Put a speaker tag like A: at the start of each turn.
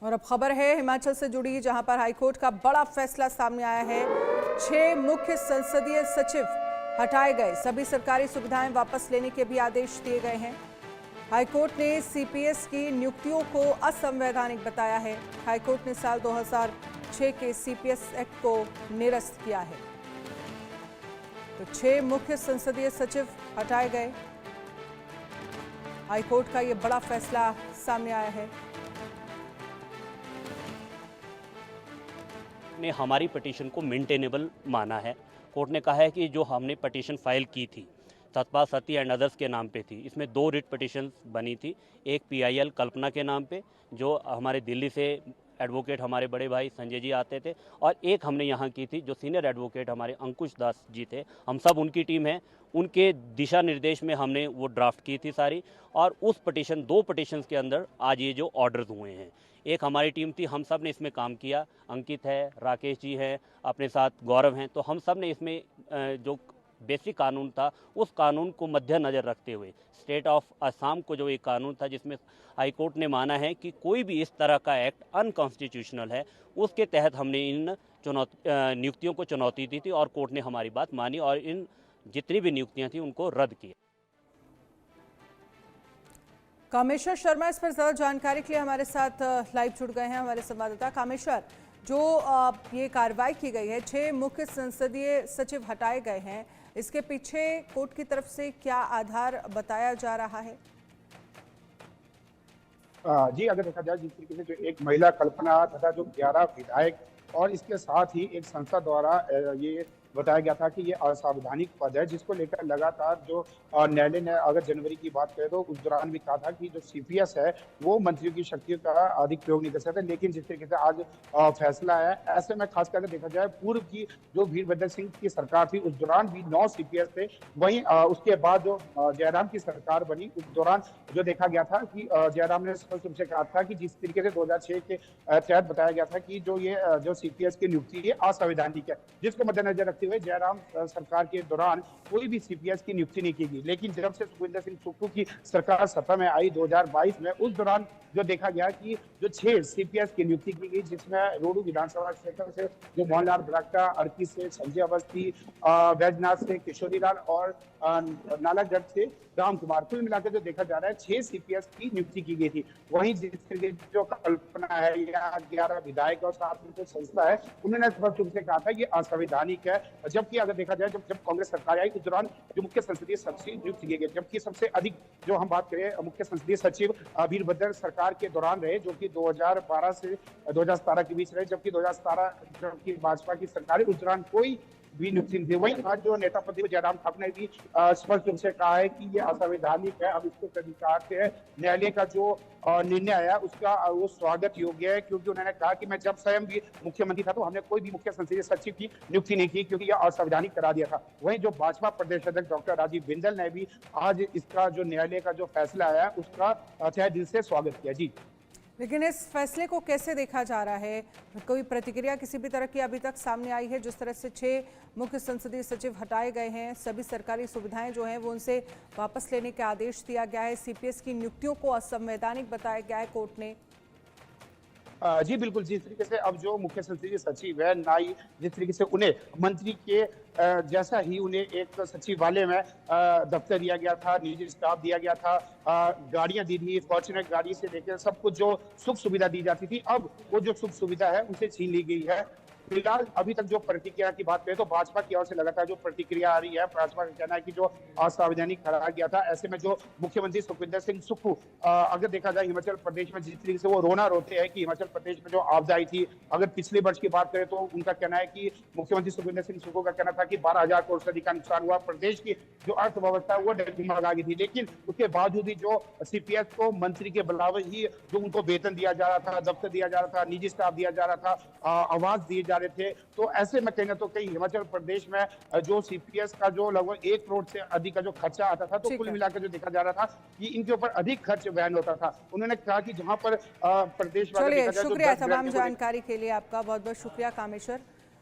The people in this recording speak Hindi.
A: और अब खबर है हिमाचल से जुड़ी, जहां पर हाईकोर्ट का बड़ा फैसला सामने आया है। 6 मुख्य संसदीय सचिव हटाए गए, सभी सरकारी सुविधाएं वापस लेने के भी आदेश दिए गए हैं। हाईकोर्ट ने सीपीएस की नियुक्तियों को असंवैधानिक बताया है। हाईकोर्ट ने साल 2006 के सीपीएस एक्ट को निरस्त किया है। तो 6 मुख्य संसदीय सचिव हटाए गए। हाईकोर्ट का ये बड़ा फैसला सामने आया है।
B: ने हमारी पिटीशन को मेंटेनेबल माना है। कोर्ट ने कहा है कि जो हमने पिटीशन फाइल की थी सतपाल सत्ती एंड अदर्स के नाम पे थी, इसमें 2 रिट पिटीशन बनी थी। एक पीआईएल कल्पना के नाम पे, जो हमारे दिल्ली से एडवोकेट हमारे बड़े भाई संजय जी आते थे, और एक हमने यहाँ की थी जो सीनियर एडवोकेट हमारे अंकुश दास जी थे। हम सब उनकी टीम है, उनके दिशा निर्देश में हमने वो ड्राफ्ट की थी सारी। और उस पिटीशन 2 पिटीशंस के अंदर आज ये जो ऑर्डर्स हुए हैं, एक हमारी टीम थी, हम सब ने इसमें काम किया। अंकित है, राकेश जी हैं, अपने साथ गौरव हैं, तो हम सब ने इसमें जो बेसिक कानून था उस कानून को मद्देनजर रखते हुए, स्टेट ऑफ असम को जो एक कानून था जिसमें हाईकोर्ट ने माना है कि कोई भी इस तरह का एक्ट अनकॉन्स्टिट्यूशनल है, उसके तहत हमने इन नियुक्तियों को चुनौती दी थी और कोर्ट ने हमारी बात मानी और इन जितनी भी नियुक्तियां थी उनको रद्द किया।
A: कामेश्वर शर्मा इस पर ज़्यादा जानकारी के लिए हमारे साथ लाइव जुड़ गए हैं, हमारे संवाददाता। कामेश्वर, जो ये कार्रवाई की गई है, 6 मुख्य संसदीय सचिव हटाए गए हैं, इसके पीछे कोर्ट की तरफ से क्या आधार बताया जा रहा है?
C: जी, अगर देखा जाए जिस तरीके से जो एक महिला कल्पना तथा जो 11 विधायक और इसके साथ ही एक संस्था द्वारा ये बताया गया था कि ये असंवैधानिक पद है, जिसको लेकर लगातार जो न्यायालय ने अगर जनवरी की बात करें तो उस दौरान भी कहा था कि जो सीपीएस है वो मंत्रियों की शक्तियों का अधिक प्रयोग नहीं कर सकते। लेकिन जिस तरीके से आज फैसला है, ऐसे में खास करके देखा जाए पूर्व की जो वीरभद्र सिंह की सरकार थी उस दौरान भी 9 सीपीएस थे। वहीं उसके बाद जो जयराम की सरकार बनी उस दौरान जो देखा गया था कि जयराम ने स्पष्ट रूप से कहा था कि जिस तरीके से 2006 के तहत बताया गया था कि जो सीपीएस की नियुक्ति है असंवैधानिक है, जिसको मद्देनजर हुए जयराम सरकार के दौरान कोई भी सीपीएस की नियुक्ति नहीं की गई। लेकिन जब से सुखविंदर सिंह सुक्खू की सरकार सत्ता में आई 2022 में, उस दौरान जो देखा गया कि जो 6 सीपीएस की नियुक्ति की गई, जिसमें रोडू विधानसभा क्षेत्र से जो मोहनलाल ब्राक्टा, अड़की से संजय अवस्थी, बैजनाथ से किशोरी लाल और नालागढ़ से राम कुमार, कुल मिलाकर जो देखा जा रहा है 6 सीपीएस की नियुक्ति की गई थी। वहीं जिस तरीके जो कल्पना है या 11 विधायक और साथ में जो संस्था है, उन्होंने स्पष्ट रूप से कहा था कि असंवैधानिक है। जबकि अगर देखा जाए जब कांग्रेस सरकार आई उस दौरान जो मुख्य संसदीय सचिव नियुक्त किए गए, जबकि सबसे अधिक जो हम बात करें मुख्य संसदीय सचिव वीरभद्र सरकार के दौरान रहे, जो कि 2012 से 2017 के बीच रहे। जबकि 2017 जबकि भाजपा की सरकार उस दौरान कोई भी नियुक्ति नहीं थी। वहीं आज जो नेता प्रतिपक्ष जयराम ठाकुर ने भी स्पष्ट रूप से कहा है कि ये असंवैधानिक है। अब इसको स्वीकारते हैं। न्यायालय का जो निर्णय आया उसका वो स्वागत योग्य है, क्योंकि उन्होंने कहा कि मैं जब स्वयं भी मुख्यमंत्री था तो हमने कोई भी मुख्य संसदीय सचिव की नियुक्ति नहीं की, क्योंकि यह असंवैधानिक करा दिया था। वहीं जो भाजपा प्रदेश अध्यक्ष डॉक्टर राजीव बिंदल ने भी आज इसका जो न्यायालय का जो फैसला आया उसका तहे दिल से स्वागत किया। जी,
A: लेकिन इस फैसले को कैसे देखा जा रहा है? कोई प्रतिक्रिया किसी भी तरह की अभी तक सामने आई है? जिस तरह से 6 मुख्य संसदीय सचिव हटाए गए हैं, सभी सरकारी सुविधाएं जो हैं वो उनसे वापस लेने के आदेश दिया गया है, सीपीएस की नियुक्तियों को असंवैधानिक बताया गया है कोर्ट ने।
C: जी बिल्कुल, जिस तरीके से अब जो मुख्य संसदीय सचिव है ना ही जिस तरीके से उन्हें मंत्री के जैसा ही उन्हें एक सचिवालय में दफ्तर दिया गया था, निजी स्टाफ दिया गया था, गाड़ियां दी थी, फॉर्च्यूनर गाड़ी से लेकर सब कुछ जो सुख सुविधा दी जाती थी, अब वो जो सुख सुविधा है उनसे छीन ली गई है। फिलहाल अभी तक जो प्रतिक्रिया की बात करें तो भाजपा की ओर से लगातार जो प्रतिक्रिया आ रही है, भाजपा का कहना है कि जो असंवैधानिक करार गया था, ऐसे में जो मुख्यमंत्री सुखविंदर सिंह सुक्खू अगर देखा जाए हिमाचल प्रदेश में जिस तरीके से वो रोना रोते हैं कि हिमाचल प्रदेश में जो आपदा आई थी, अगर पिछले वर्ष की बात करें तो उनका कहना है कि मुख्यमंत्री सुखविंदर सिंह सुक्खू का कहना था कि 12,000 करोड़ से अधिक का नुकसान हुआ, प्रदेश की जो अर्थव्यवस्था वो डगमगा गई थी। लेकिन उसके बावजूद ही जो सीपीएस को मंत्री के बराबर ही जो उनको वेतन दिया जा रहा था, दफ्तर दिया जा रहा था, निजी स्टाफ दिया जा रहा था, आवास दिए जा रहे थे, तो ऐसे में कहीं ना तो कहीं हिमाचल प्रदेश में जो सीपीएस का जो लगभग 1 करोड़ से अधिक का जो खर्चा आता था, तो कुल मिलाकर जो देखा जा रहा था कि इनके ऊपर अधिक खर्च वहन होता था। उन्होंने कहा कि जहां पर प्रदेश वाले,
A: शुक्रिया तमाम जानकारी के लिए आपका, बहुत बहुत शुक्रिया कामेश्वर।